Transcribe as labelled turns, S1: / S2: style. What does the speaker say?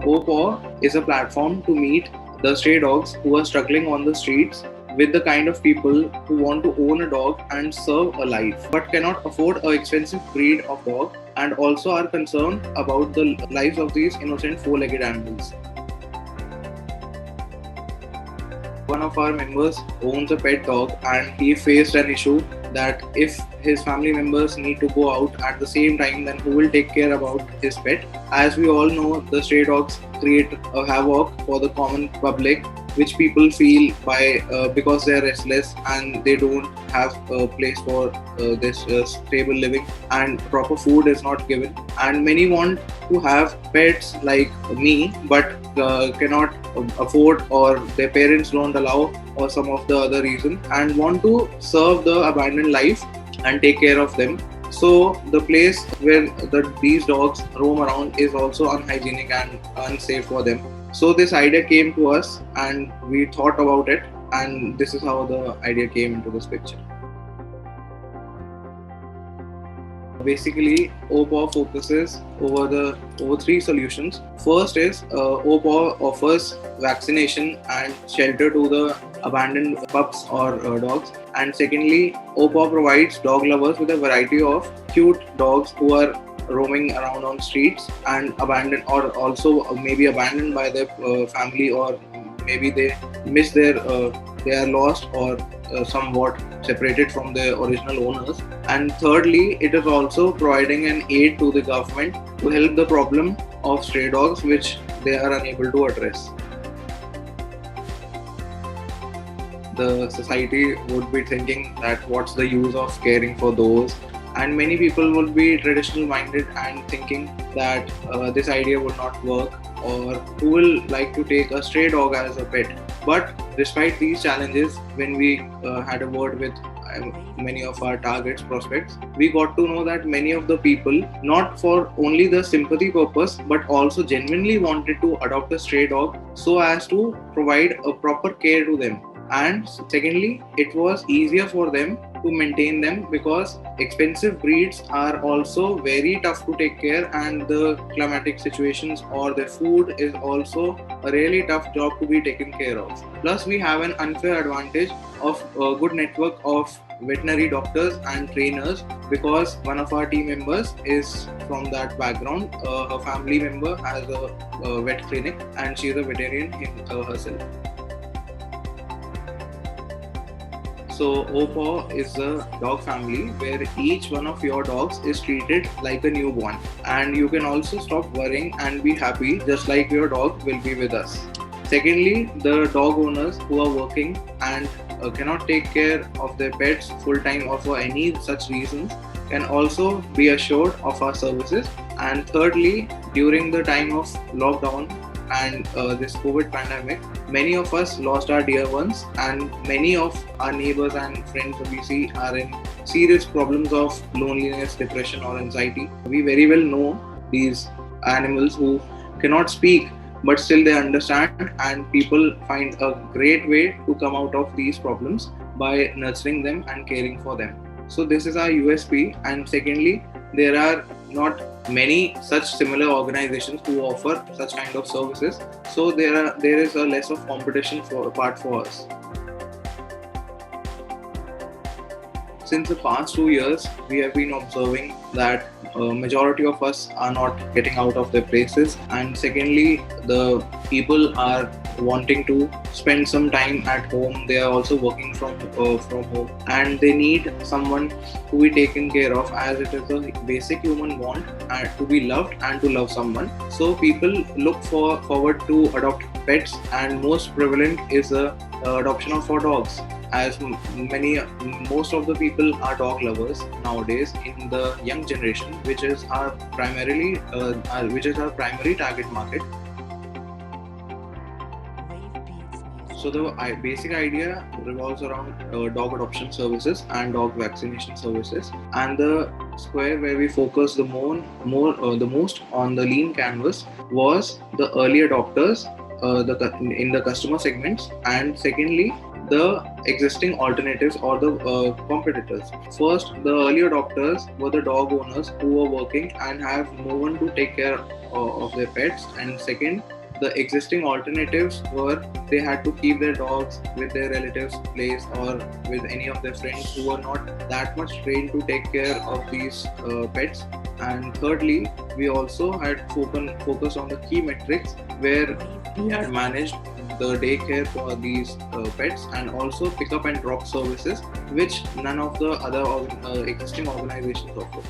S1: OPAW is a platform to meet the stray dogs who are struggling on the streets with the kind of people who want to own a dog and serve a life but cannot afford an expensive breed of dog and also are concerned about the lives of these innocent four-legged animals. One of our members owns a pet dog and he faced an issue that if his family members need to go out at the same time, then who will take care about his pet? As we all know, the stray dogs create a havoc for the common public, which people feel by because they are restless and they don't have a place for this stable living and proper food is not given. And many want to have pets like me, but cannot afford or their parents don't allow or some of the other reason and want to serve the abandoned life and take care of them. So the place where these dogs roam around is also unhygienic and unsafe for them. So this idea came to us and we thought about it, and this is how the idea came into this picture. Basically, OPAW focuses over three solutions. First is OPAW offers vaccination and shelter to the abandoned pups or dogs. And secondly, OPAW provides dog lovers with a variety of cute dogs who are roaming around on streets and abandoned or also maybe abandoned by their family, or maybe they miss their they are lost or somewhat separated from their original owners. And thirdly, it is also providing an aid to the government to help the problem of stray dogs which they are unable to address. The society would be thinking that what's the use of caring for those, and many people would be traditional minded and thinking that this idea would not work, or who will like to take a stray dog as a pet. But despite these challenges, when we had a word with many of our targets prospects, we got to know that many of the people, not for only the sympathy purpose but also genuinely wanted to adopt a stray dog so as to provide a proper care to them. And secondly, it was easier for them to maintain them because expensive breeds are also very tough to take care, and the climatic situations or the food is also a really tough job to be taken care of. Plus, we have an unfair advantage of a good network of veterinary doctors and trainers because one of our team members is from that background. Her family member has a vet clinic and she is a veterinarian herself. So OPAW is a dog family where each one of your dogs is treated like a newborn, and you can also stop worrying and be happy just like your dog will be with us. Secondly, the dog owners who are working and cannot take care of their pets full time or for any such reasons can also be assured of our services. And thirdly, during the time of lockdown and this COVID pandemic, many of us lost our dear ones, and many of our neighbors and friends we see are in serious problems of loneliness, depression, or anxiety. We very well know these animals who cannot speak, but still they understand, and people find a great way to come out of these problems by nurturing them and caring for them. So this is our USP. And secondly, there are not many such similar organizations who offer such kind of services, so there is a less of competition for us. Since the past 2 years, we have been observing that majority of us are not getting out of their places, and secondly, the people are wanting to spend some time at home. They are also working from home, and they need someone to be taken care of, as it is a basic human want to be loved and to love someone. So people look forward to adopt pets, and most prevalent is the adoption of our dogs, as most of the people are dog lovers nowadays in the young generation, which is our primary target market. So the basic idea revolves around dog adoption services and dog vaccination services, and the square where we focus the most on the lean canvas was the early adopters in the customer segments, and secondly the existing alternatives or the competitors. First, the early adopters were the dog owners who were working and have no one to take care of their pets, and second, the existing alternatives were they had to keep their dogs with their relatives place or with any of their friends who were not that much trained to take care of these pets. And thirdly, we also had focused on the key metrics where we had managed the daycare for these pets and also pick up and drop services which none of the other existing organizations offer.